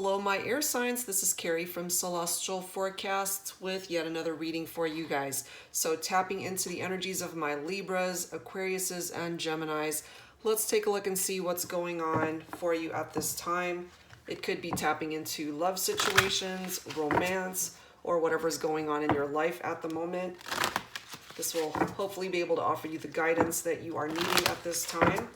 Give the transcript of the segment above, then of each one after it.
Hello, my air signs. This is Carrie from Celestial Forecasts with yet another reading for you guys. So tapping into the energies of my Libras, Aquariuses, and Geminis. Let's take a look and see what's going on for you at this time. It could be tapping into love situations, romance, or whatever's going on in your life at the moment. This will hopefully be able to offer you the guidance that you are needing at this time.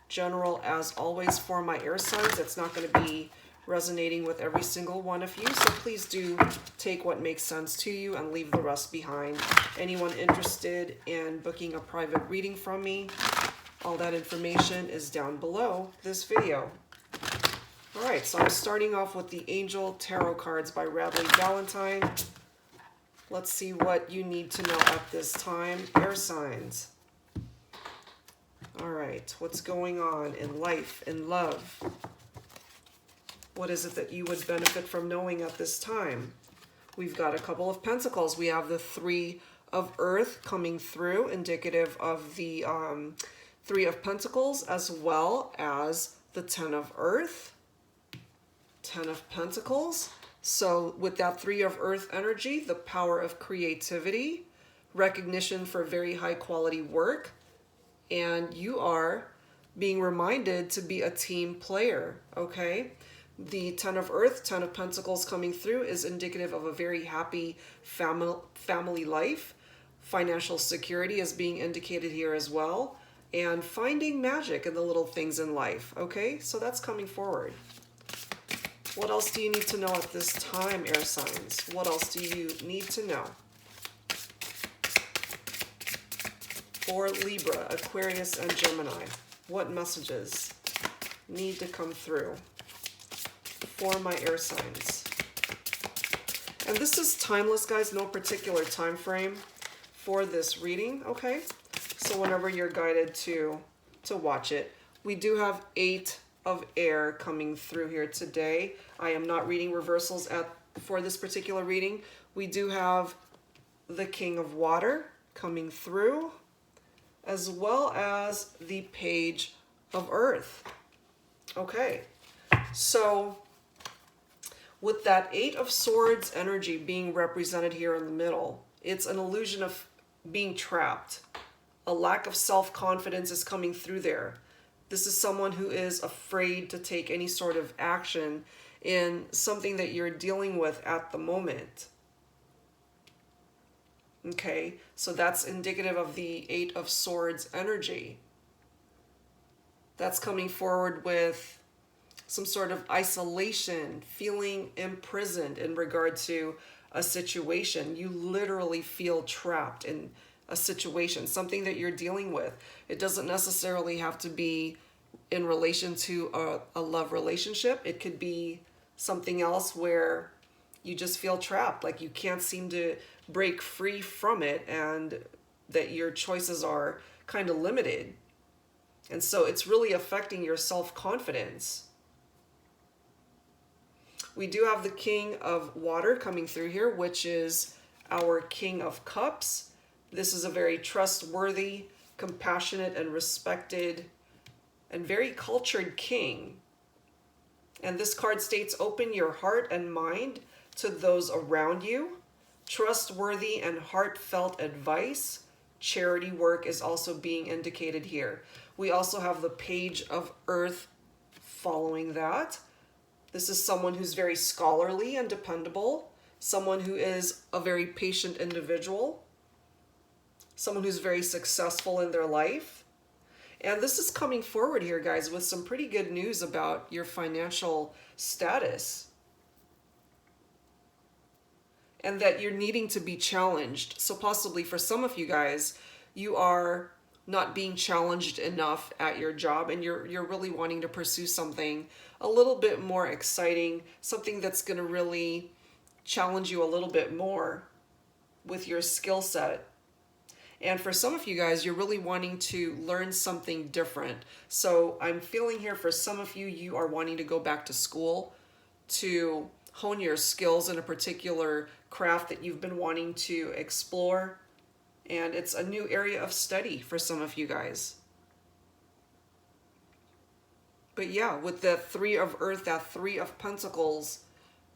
General, as always, for my air signs. It's not going to be resonating with every single one of you, so please do take what makes sense to you and leave the rest behind. Anyone interested in booking a private reading from me, all that information is down below this video. All right, so I'm starting off with the Angel Tarot cards by Radley Valentine. Let's see what you need to know at this time, air signs. All right, what's going on in life, in love? What is it that you would benefit from knowing at this time? We've got a couple of pentacles. We have the Three of Earth coming through, indicative of the Three of Pentacles, as well as the Ten of Earth, Ten of Pentacles. So with that Three of Earth energy, the power of creativity, recognition for very high quality work, and you are being reminded to be a team player, okay? The Ten of Earth, Ten of Pentacles coming through is indicative of a very happy family life. Financial security is being indicated here as well. And finding magic in the little things in life, okay? So that's coming forward. What else do you need to know at this time, air signs? What else do you need to know? For Libra, Aquarius, and Gemini, what messages need to come through for my air signs? And this is timeless, guys, no particular time frame for this reading, okay? So whenever you're guided to watch it. We do have 8 of air coming through here today. I am not reading reversals for this particular reading. We do have the King of Water coming through, as well as the Page of Earth. Okay, so with that 8 of Swords energy being represented here in the middle, it's an illusion of being trapped. A lack of self-confidence is coming through there. This is someone who is afraid to take any sort of action in something that you're dealing with at the moment. Okay, so that's indicative of the 8 of Swords energy. That's coming forward with some sort of isolation, feeling imprisoned in regard to a situation. You literally feel trapped in a situation, something that you're dealing with. It doesn't necessarily have to be in relation to a love relationship. It could be something else where you just feel trapped, like you can't seem to break free from it, and that your choices are kind of limited. And so it's really affecting your self-confidence. We do have the King of Water coming through here, which is our King of Cups. This is a very trustworthy, compassionate, and respected, and very cultured king. And this card states, open your heart and mind to those around you. Trustworthy and heartfelt advice. Charity work is also being indicated here. We also have the Page of Earth following that. This is someone who's very scholarly and dependable. Someone who is a very patient individual. Someone who's very successful in their life. And this is coming forward here, guys, with some pretty good news about your financial status. And that you're needing to be challenged. So possibly for some of you guys, you are not being challenged enough at your job, and you're really wanting to pursue something a little bit more exciting, something that's going to really challenge you a little bit more with your skill set. And for some of you guys, you're really wanting to learn something different. So I'm feeling here for some of you, you are wanting to go back to school to hone your skills in a particular craft that you've been wanting to explore. And it's a new area of study for some of you guys. But yeah, with the Three of Earth, that Three of Pentacles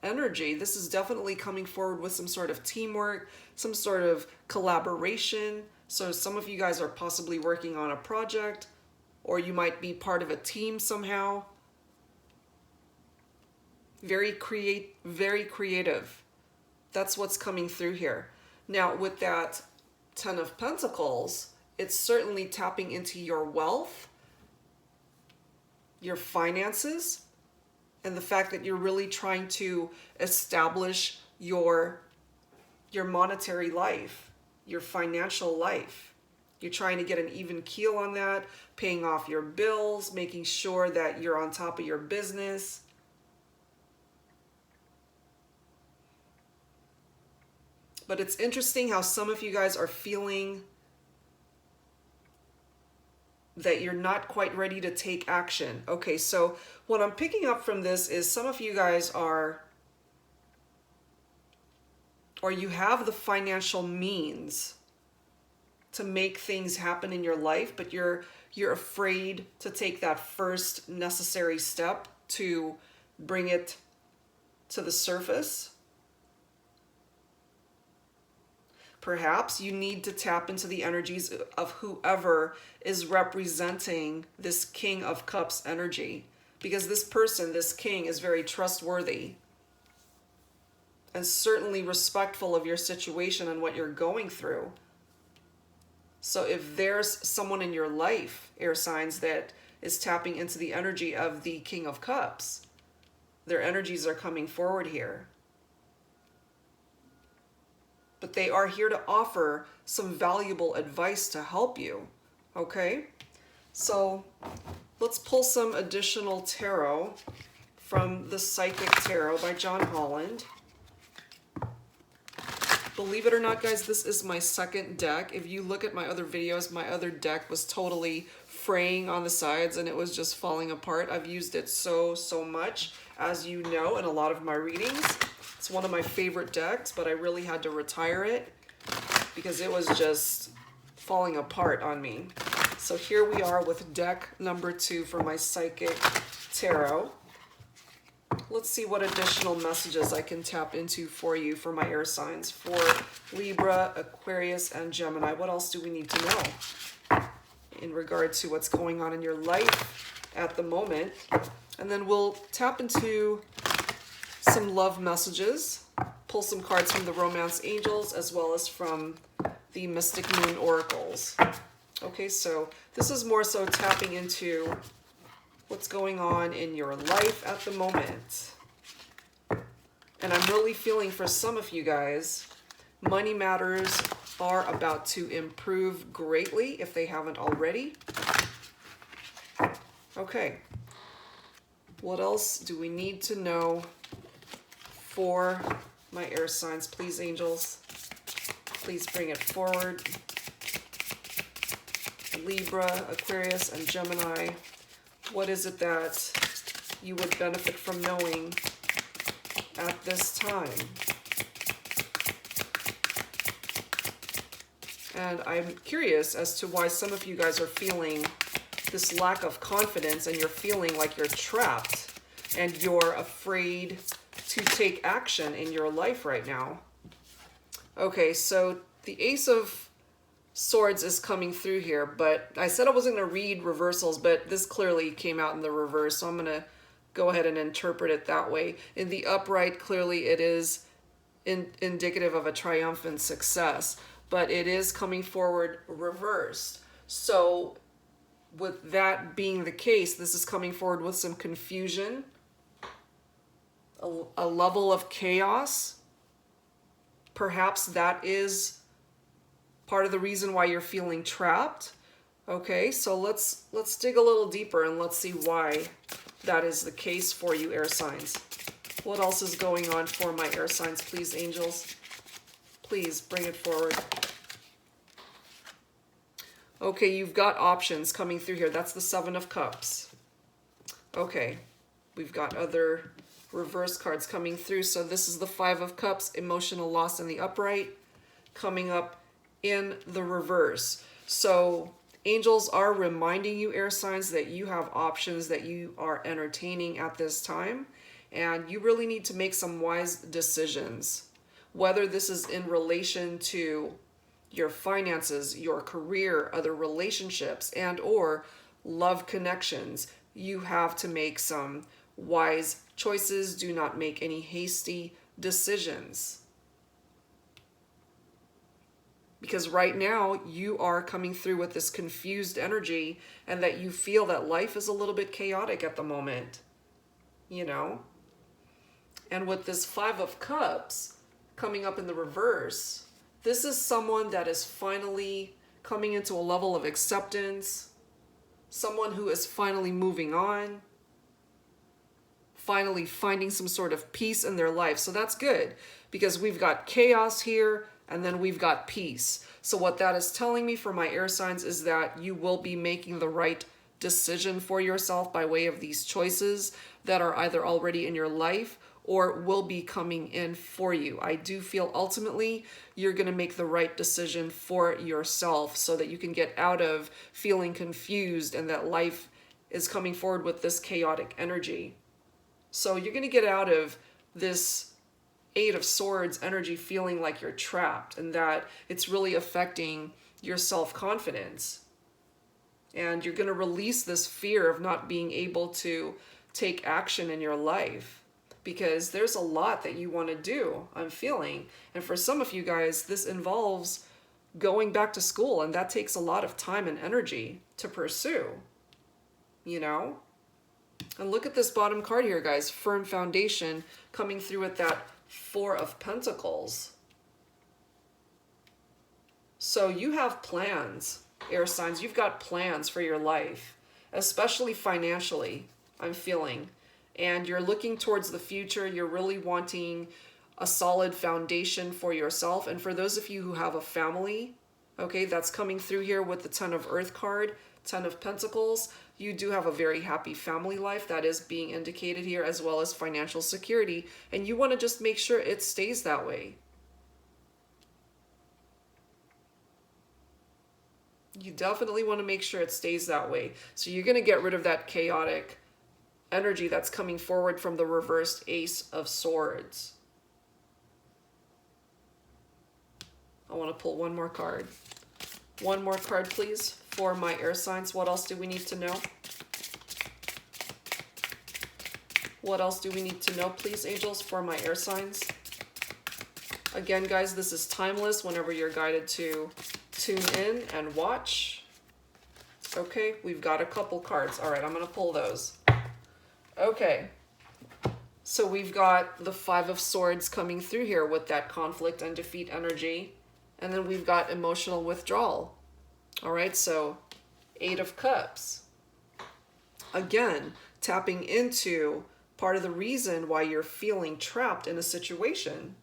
energy, this is definitely coming forward with some sort of teamwork, some sort of collaboration. So some of you guys are possibly working on a project, or you might be part of a team somehow. Very creative. That's what's coming through here. Now with that Ten of Pentacles, it's certainly tapping into your wealth, your finances, and the fact that you're really trying to establish your monetary life, your financial life. You're trying to get an even keel on that, paying off your bills, making sure that you're on top of your business. But it's interesting how some of you guys are feeling that you're not quite ready to take action. Okay, so what I'm picking up from this is some of you guys are, or you have the financial means to make things happen in your life, but you're afraid to take that first necessary step to bring it to the surface. Perhaps you need to tap into the energies of whoever is representing this King of Cups energy, because this person, this king, is very trustworthy and certainly respectful of your situation and what you're going through. So if there's someone in your life, air signs, that is tapping into the energy of the King of Cups, their energies are coming forward here. But they are here to offer some valuable advice to help you. Okay? So let's pull some additional tarot from the Psychic Tarot by John Holland. Believe it or not, guys, this is my second deck. If you look at my other videos, my other deck was totally fraying on the sides and it was just falling apart. I've used it so much, as you know, in a lot of my readings. It's one of my favorite decks, but I really had to retire it because it was just falling apart on me. So here we are with deck number 2 for my Psychic Tarot. Let's see what additional messages I can tap into for you for my air signs, for Libra, Aquarius, and Gemini. What else do we need to know in regard to what's going on in your life at the moment? And then we'll tap into some love messages, pull some cards from the Romance Angels as well as from the Mystic Moon Oracles. Okay, so this is more so tapping into what's going on in your life at the moment. And I'm really feeling for some of you guys, money matters are about to improve greatly if they haven't already. Okay, what else do we need to know for my air signs? Please, angels, please bring it forward. Libra, Aquarius, and Gemini. What is it that you would benefit from knowing at this time? And I'm curious as to why some of you guys are feeling this lack of confidence and you're feeling like you're trapped and you're afraid to take action in your life right now. Okay, so the Ace of Swords is coming through here, but I said I wasn't going to read reversals, but this clearly came out in the reverse, so I'm going to go ahead and interpret it that way. In the upright, clearly it is indicative of a triumphant success, but it is coming forward reversed. So with that being the case, this is coming forward with some confusion, a level of chaos. Perhaps that is part of the reason why you're feeling trapped. Okay, so let's dig a little deeper and let's see why that is the case for you, air signs. What else is going on for my air signs, please, angels? Please bring it forward. Okay, you've got options coming through here. That's the Seven of Cups. Okay, we've got other reverse cards coming through. So this is the Five of Cups, emotional loss in the upright, coming up in the reverse. So Angels are reminding you, air signs, that you have options that you are entertaining at this time, and you really need to make some wise decisions. Whether this is in relation to your finances, your career, other relationships, and or love connections, you have to make some wise choices. Do not make any hasty decisions. Because right now you are coming through with this confused energy, and that you feel that life is a little bit chaotic at the moment, you know? And with this Five of Cups coming up in the reverse, this is someone that is finally coming into a level of acceptance, someone who is finally moving on, finally finding some sort of peace in their life. So that's good, because we've got chaos here, and then we've got peace. So what that is telling me for my air signs is that you will be making the right decision for yourself by way of these choices that are either already in your life or will be coming in for you. I do feel ultimately you're going to make the right decision for yourself so that you can get out of feeling confused and that life is coming forward with this chaotic energy. So you're going to get out of this Eight of Swords energy feeling like you're trapped, and that it's really affecting your self-confidence. And you're going to release this fear of not being able to take action in your life, because there's a lot that you want to do, I'm feeling. And for some of you guys, this involves going back to school, and that takes a lot of time and energy to pursue, you know? And look at this bottom card here, guys. Firm foundation coming through with that Four of Pentacles. So you have plans, air signs. You've got plans for your life, especially financially, I'm feeling. And you're looking towards the future. You're really wanting a solid foundation for yourself. And for those of you who have a family, okay, that's coming through here with the Ten of Earth card, Ten of Pentacles. You do have a very happy family life that is being indicated here, as well as financial security. And you want to just make sure it stays that way. You definitely want to make sure it stays that way. So you're going to get rid of that chaotic energy that's coming forward from the reversed Ace of Swords. I want to pull one more card. One more card, please, for my air signs. What else do we need to know? What else do we need to know, please, angels, for my air signs? Again, guys, this is timeless whenever you're guided to tune in and watch. Okay, we've got a couple cards. All right, I'm going to pull those. Okay, so we've got the Five of Swords coming through here with that conflict and defeat energy. And then we've got emotional withdrawal. All right, so Eight of Cups. Again, tapping into part of the reason why you're feeling trapped in a situation.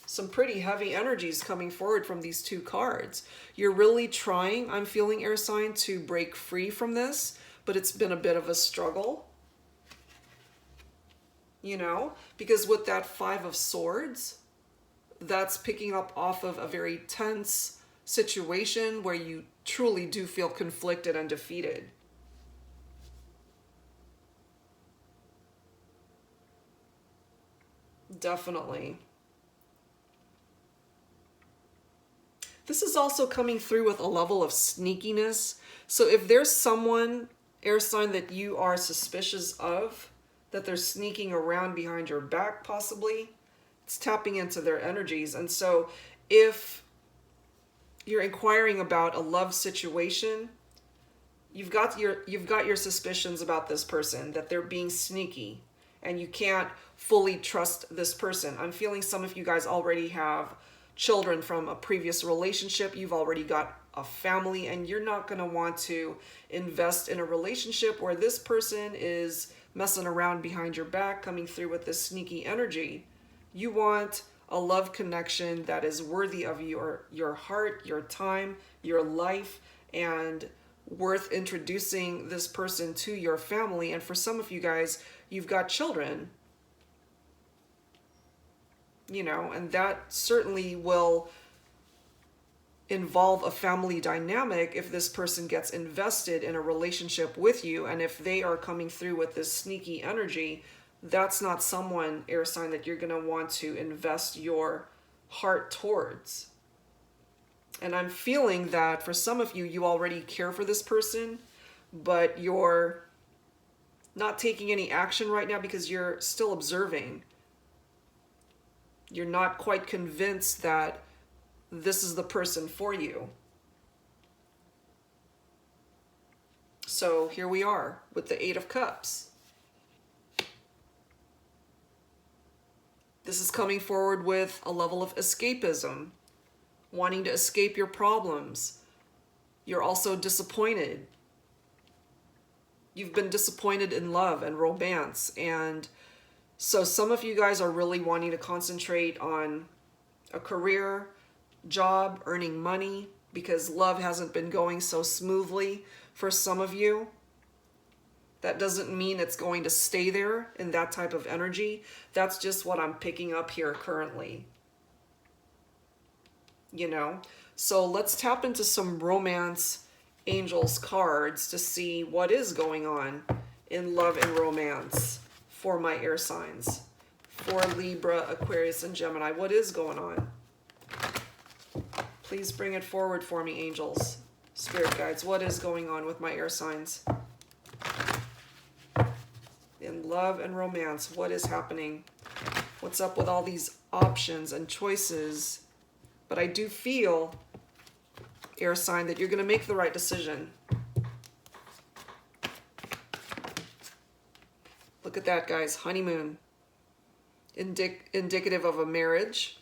Some pretty heavy energies coming forward from these two cards. You're really trying, I'm feeling, air sign, to break free from this, but it's been a bit of a struggle. You know, because with that Five of Swords, that's picking up off of a very tense situation where you truly do feel conflicted and defeated. Definitely. This is also coming through with a level of sneakiness. So if there's someone, air sign, that you are suspicious of, that they're sneaking around behind your back possibly, it's tapping into their energies. And so if you're inquiring about a love situation, you've got your suspicions about this person, that they're being sneaky, and you can't fully trust this person. I'm feeling some of you guys already have children from a previous relationship. You've already got a family, and you're not going to want to invest in a relationship where this person is messing around behind your back, coming through with this sneaky energy. You want a love connection that is worthy of your heart, your time, your life, and worth introducing this person to your family. And for some of you guys, you've got children, you know, and that certainly will involve a family dynamic if this person gets invested in a relationship with you, and if they are coming through with this sneaky energy, that's not someone, air sign, that you're going to want to invest your heart towards. And I'm feeling that for some of you, you already care for this person, but you're not taking any action right now because you're still observing. You're not quite convinced that this is the person for you. So here we are with the Eight of Cups. This is coming forward with a level of escapism, wanting to escape your problems. You're also disappointed. You've been disappointed in love and romance. And so some of you guys are really wanting to concentrate on a career, job, earning money, because love hasn't been going so smoothly for some of you. That doesn't mean it's going to stay there in that type of energy. That's just what I'm picking up here currently. You know? So let's tap into some romance angels cards to see what is going on in love and romance for my air signs. For Libra, Aquarius, and Gemini. What is going on? Please bring it forward for me, angels, spirit guides. What is going on with my air signs? In love and romance, what is happening? What's up with all these options and choices? But I do feel, air sign, that you're going to make the right decision. Look at that, guys. Honeymoon. Indicative of a marriage,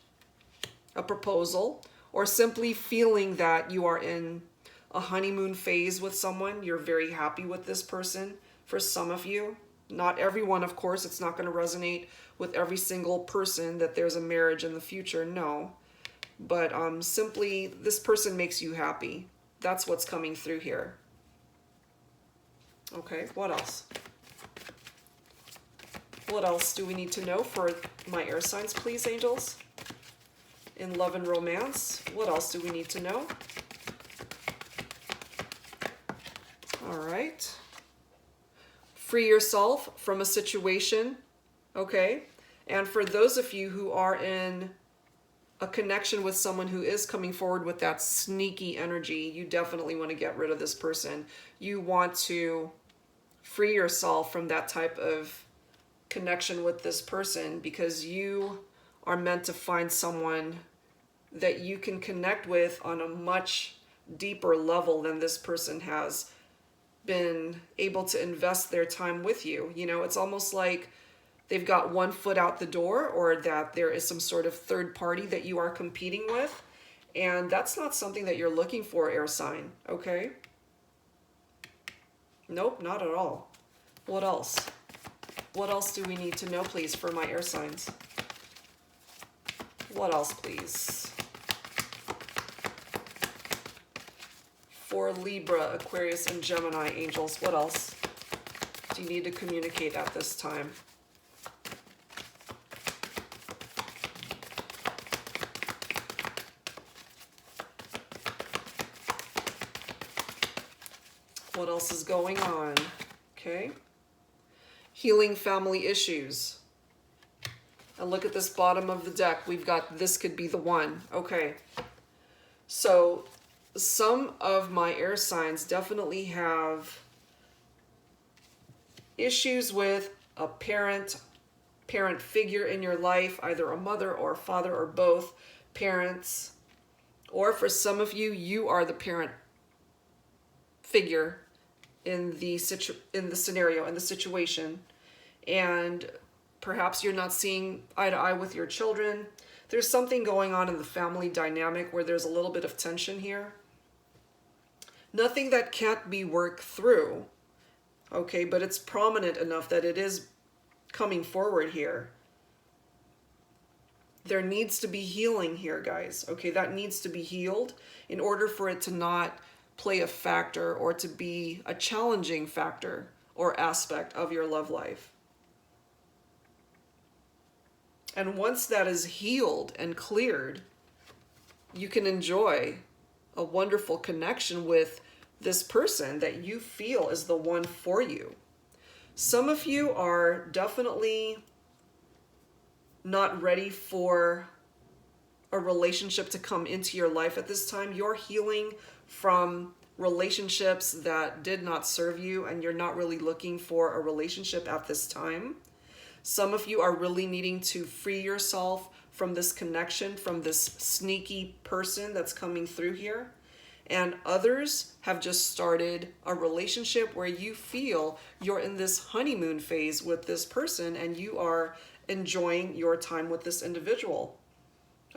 a proposal, or simply feeling that you are in a honeymoon phase with someone. You're very happy with this person for some of you. Not everyone, of course. It's not going to resonate with every single person that there's a marriage in the future. No. But simply, this person makes you happy. That's what's coming through here. Okay, what else? What else do we need to know for my air signs, please, angels? In love and romance, what else do we need to know? All right. Free yourself from a situation, okay? And for those of you who are in a connection with someone who is coming forward with that sneaky energy, you definitely want to get rid of this person. You want to free yourself from that type of connection with this person, because you are meant to find someone that you can connect with on a much deeper level than this person has been able to invest their time with you. You know, it's almost like they've got one foot out the door, or that there is some sort of third party that you are competing with. And that's not something that you're looking for, air sign, okay? Nope, not at all. What else? What else do we need to know, please, for my air signs? What else, please? For Libra, Aquarius, and Gemini, angels, what else do you need to communicate at this time? What else is going on? Okay. Healing family issues. And look at this bottom of the deck. We've got this could be the one. Okay. So some of my air signs definitely have issues with a parent figure in your life, either a mother or a father or both parents. Or for some of you, you are the parent figure in the scenario, in the situation, and perhaps you're not seeing eye to eye with your children. There's something going on in the family dynamic where there's a little bit of tension here. Nothing that can't be worked through, okay, but it's prominent enough that it is coming forward here. There needs to be healing here, guys, okay? That needs to be healed in order for it to not play a factor or to be a challenging factor or aspect of your love life. And once that is healed and cleared, you can enjoy a wonderful connection with this person that you feel is the one for you. Some of you are definitely not ready for a relationship to come into your life at this time. You're healing from relationships that did not serve you, and you're not really looking for a relationship at this time. Some of you are really needing to free yourself from this connection, from this sneaky person that's coming through here. And others have just started a relationship where you feel you're in this honeymoon phase with this person and you are enjoying your time with this individual.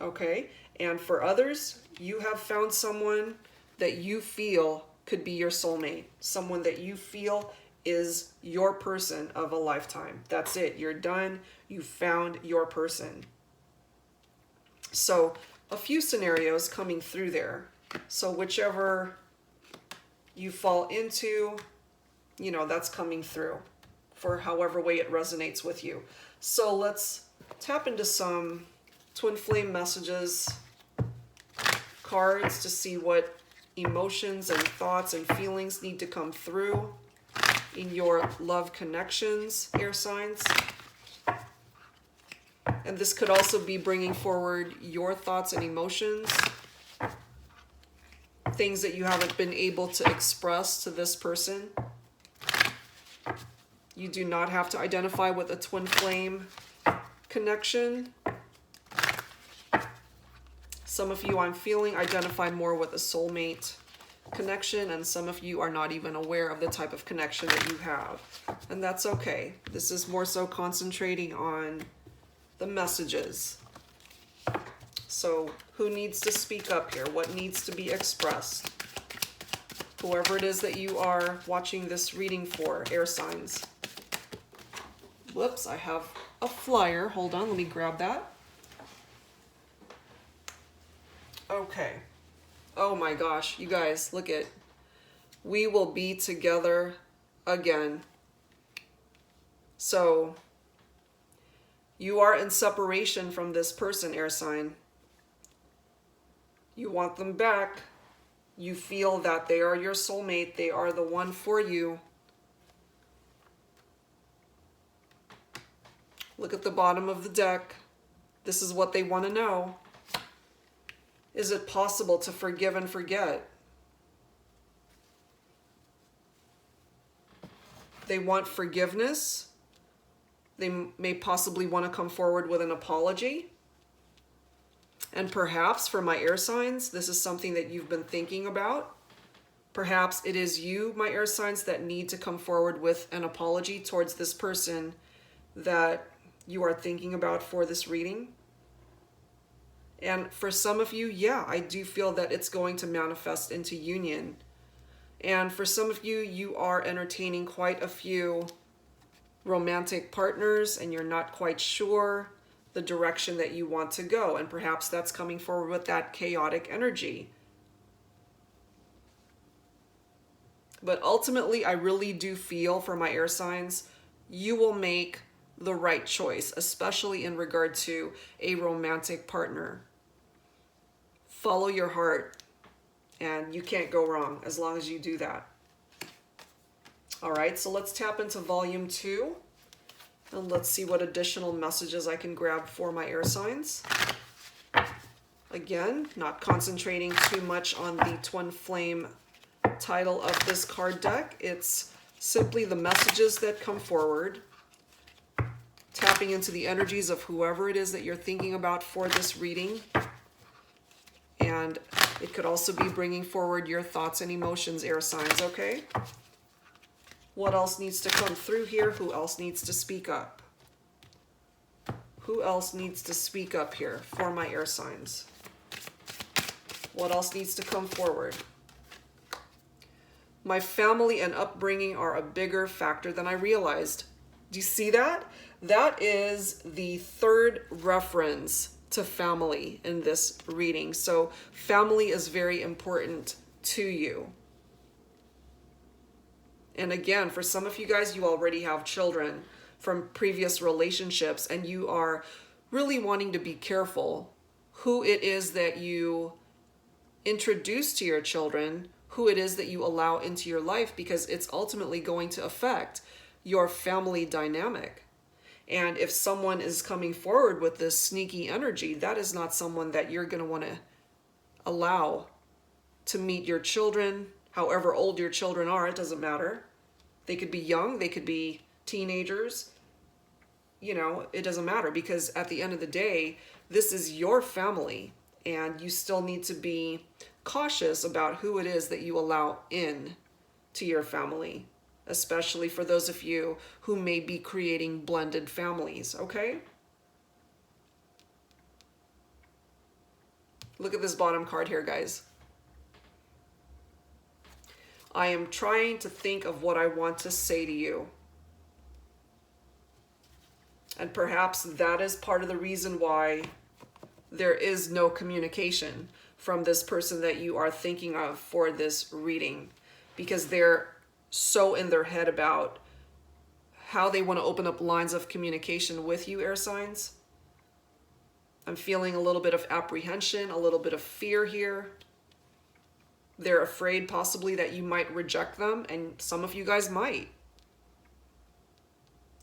Okay? And for others, you have found someone that you feel could be your soulmate, someone that you feel is your person of a lifetime. That's it. You're done. You found your person. So a few scenarios coming through there. So whichever you fall into, you know, that's coming through for however way it resonates with you. So let's tap into some twin flame messages, cards, to see what emotions and thoughts and feelings need to come through in your love connections, air signs. And this could also be bringing forward your thoughts and emotions, things that you haven't been able to express to this person. You do not have to identify with a twin flame connection. Some of you, I'm feeling, identify more with a soulmate connection, and some of you are not even aware of the type of connection that you have. And that's okay. This is more so concentrating on the messages. So who needs to speak up here? What needs to be expressed? Whoever it is that you are watching this reading for, air signs. Whoops, I have a flyer. Hold on, let me grab that. Okay. Oh my gosh, you guys, look at. We will be together again. So you are in separation from this person, air sign. You want them back. You feel that they are your soulmate. They are the one for you. Look at the bottom of the deck. This is what they want to know. Is it possible to forgive and forget? They want forgiveness. They may possibly want to come forward with an apology. And perhaps for my air signs, this is something that you've been thinking about. Perhaps it is you, my air signs, that need to come forward with an apology towards this person that you are thinking about for this reading. And for some of you, yeah, I do feel that it's going to manifest into union. And for some of you, you are entertaining quite a few romantic partners and you're not quite sure the direction that you want to go. And perhaps that's coming forward with that chaotic energy. But ultimately, I really do feel for my air signs, you will make the right choice, especially in regard to a romantic partner. Follow your heart, and you can't go wrong as long as you do that. All right, so let's tap into volume 2, and let's see what additional messages I can grab for my air signs. Again, not concentrating too much on the twin flame title of this card deck. It's simply the messages that come forward, tapping into the energies of whoever it is that you're thinking about for this reading. And it could also be bringing forward your thoughts and emotions, air signs, okay? What else needs to come through here? Who else needs to speak up? Who else needs to speak up here for my air signs? What else needs to come forward? My family and upbringing are a bigger factor than I realized. Do you see that? That is the third reference to family in this reading. So family is very important to you. And again, for some of you guys, you already have children from previous relationships, and you are really wanting to be careful who it is that you introduce to your children who it is that you allow into your life, because it's ultimately going to affect your family dynamic. And if someone is coming forward with this sneaky energy, that is not someone that you're going to want to allow to meet your children, however old your children are. It doesn't matter. They could be young, they could be teenagers. You know, it doesn't matter, because at the end of the day, this is your family, and you still need to be cautious about who it is that you allow in to your family, especially for those of you who may be creating blended families, okay? Look at this bottom card here, guys. I am trying to think of what I want to say to you. And perhaps that is part of the reason why there is no communication from this person that you are thinking of for this reading, because they're so in their head about how they want to open up lines of communication with you, air signs. I'm feeling a little bit of apprehension, a little bit of fear here. They're afraid possibly that you might reject them, and some of you guys might.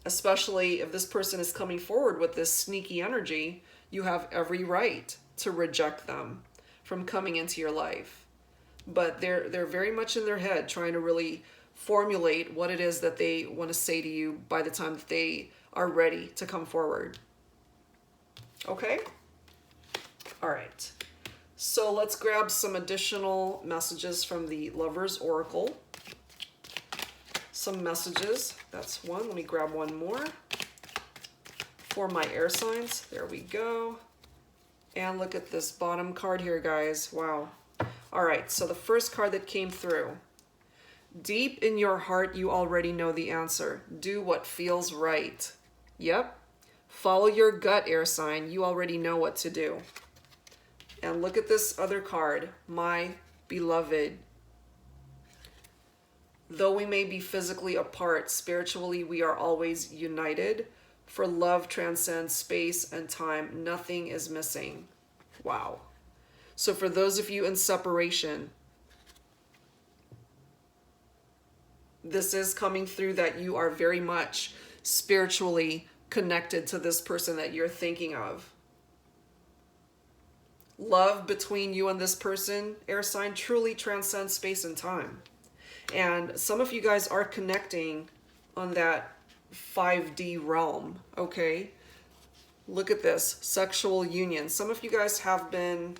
Especially if this person is coming forward with this sneaky energy, you have every right to reject them from coming into your life. But they're very much in their head trying to really formulate what it is that they want to say to you by the time that they are ready to come forward. Okay? All right. So let's grab some additional messages from the Lover's Oracle. Some messages. That's one. Let me grab one more for my air signs. There we go. And look at this bottom card here, guys. Wow. All right, so the first card that came through. Deep in your heart, you already know the answer. Do what feels right. Yep. Follow your gut, air sign. You already know what to do. And look at this other card, my beloved. Though we may be physically apart, spiritually we are always united. For love transcends space and time. Nothing is missing. Wow. So for those of you in separation, this is coming through that you are very much spiritually connected to this person that you're thinking of. Love between you and this person, air sign, truly transcends space and time. And some of you guys are connecting on that 5D realm, okay? Look at this, sexual union. Some of you guys have been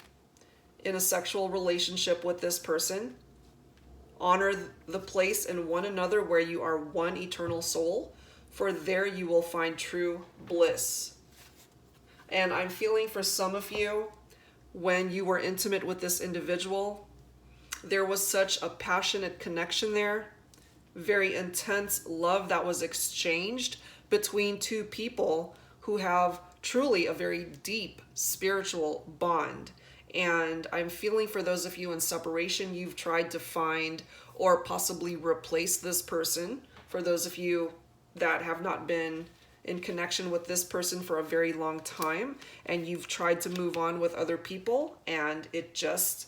in a sexual relationship with this person. Honor the place in one another where you are one eternal soul, for there you will find true bliss. And I'm feeling for some of you, when you were intimate with this individual, there was such a passionate connection there, very intense love that was exchanged between two people who have truly a very deep spiritual bond. And I'm feeling for those of you in separation, you've tried to find or possibly replace this person. For those of you that have not been in connection with this person for a very long time, and you've tried to move on with other people, and it just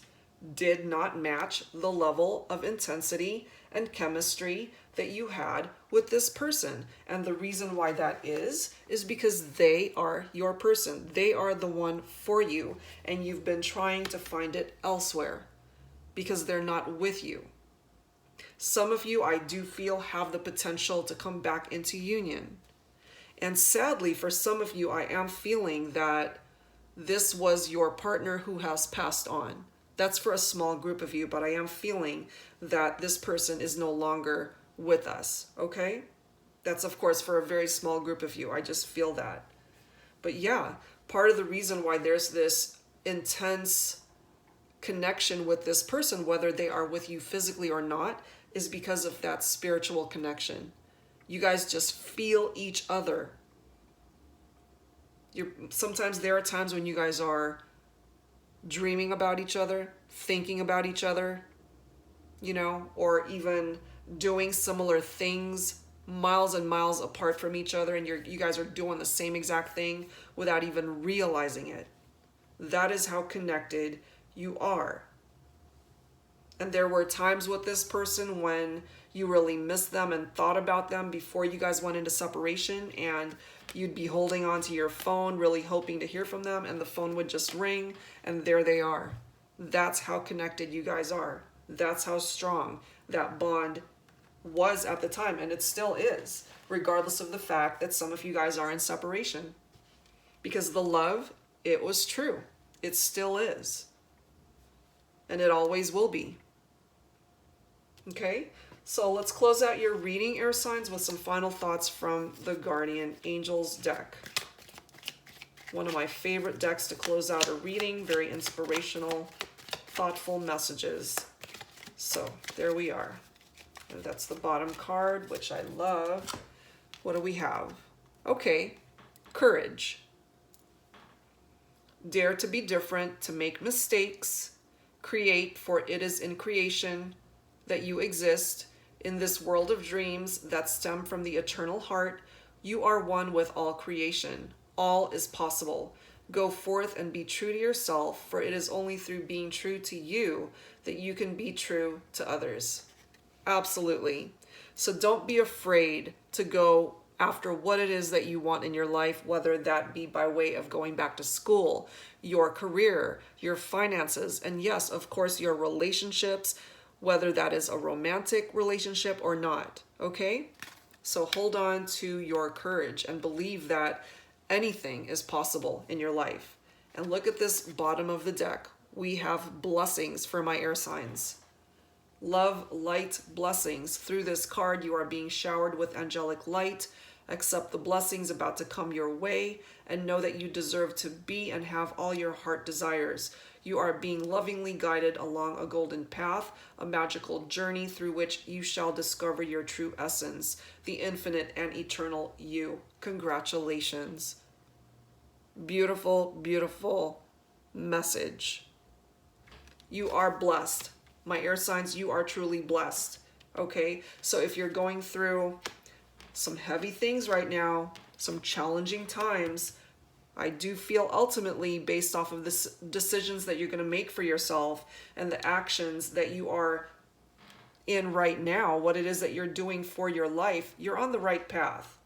did not match the level of intensity and chemistry that you had with this person. And the reason why that is because they are your person. They are the one for you, and you've been trying to find it elsewhere because they're not with you. Some of you, I do feel, have the potential to come back into union. And sadly, for some of you, I am feeling that this was your partner who has passed on. That's for a small group of you, but I am feeling that this person is no longer with us, okay? That's, of course, for a very small group of you. I just feel that. But yeah, part of the reason why there's this intense connection with this person, whether they are with you physically or not, is because of that spiritual connection. You guys just feel each other. Sometimes there are times when you guys are dreaming about each other, thinking about each other, you know, or even doing similar things miles and miles apart from each other, and you guys are doing the same exact thing without even realizing it. That is how connected you are. And there were times with this person when you really missed them and thought about them before you guys went into separation, and you'd be holding on to your phone, really hoping to hear from them, and the phone would just ring, and there they are. That's how connected you guys are. That's how strong that bond was at the time, and it still is, regardless of the fact that some of you guys are in separation. Because the love, it was true. It still is. And it always will be. Okay? So let's close out your reading, air signs, with some final thoughts from the Guardian Angels deck. One of my favorite decks to close out a reading. Very inspirational, thoughtful messages. So there we are. And that's the bottom card, which I love. What do we have? Okay, courage. Dare to be different, to make mistakes, create, for it is in creation that you exist. In this world of dreams that stem from the eternal heart, you are one with all creation. All is possible. Go forth and be true to yourself, for it is only through being true to you that you can be true to others. Absolutely. So don't be afraid to go after what it is that you want in your life, whether that be by way of going back to school, your career, your finances, and yes, of course, your relationships, whether that is a romantic relationship or not, okay? So hold on to your courage and believe that anything is possible in your life. And look at this bottom of the deck. We have blessings for my air signs. Love, light, blessings. Through this card, you are being showered with angelic light. Accept the blessings about to come your way and know that you deserve to be and have all your heart desires. You are being lovingly guided along a golden path, a magical journey through which you shall discover your true essence, the infinite and eternal you. Congratulations. Beautiful, beautiful message. You are blessed. My air signs, you are truly blessed. Okay? So if you're going through some heavy things right now, some challenging times, I do feel ultimately, based off of the decisions that you're going to make for yourself and the actions that you are in right now, what it is that you're doing for your life, you're on the right path.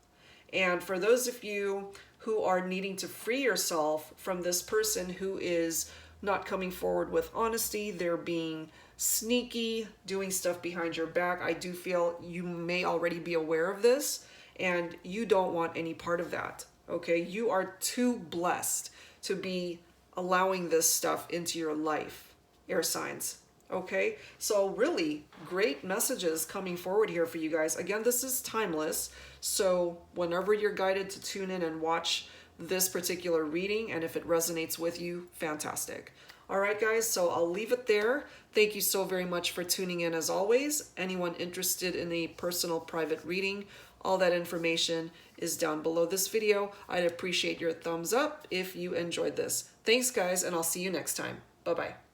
And for those of you who are needing to free yourself from this person who is not coming forward with honesty, they're being sneaky, doing stuff behind your back, I do feel you may already be aware of this, and you don't want any part of that. Okay, you are too blessed to be allowing this stuff into your life, air signs. Okay, so really great messages coming forward here for you guys. Again, this is timeless, so whenever you're guided to tune in and watch this particular reading, and if it resonates with you, fantastic. All right, guys, so I'll leave it there. Thank you so very much for tuning in as always. Anyone interested in a personal private reading, all that information is down below this video. I'd appreciate your thumbs up if you enjoyed this. Thanks, guys, and I'll see you next time. Bye-bye.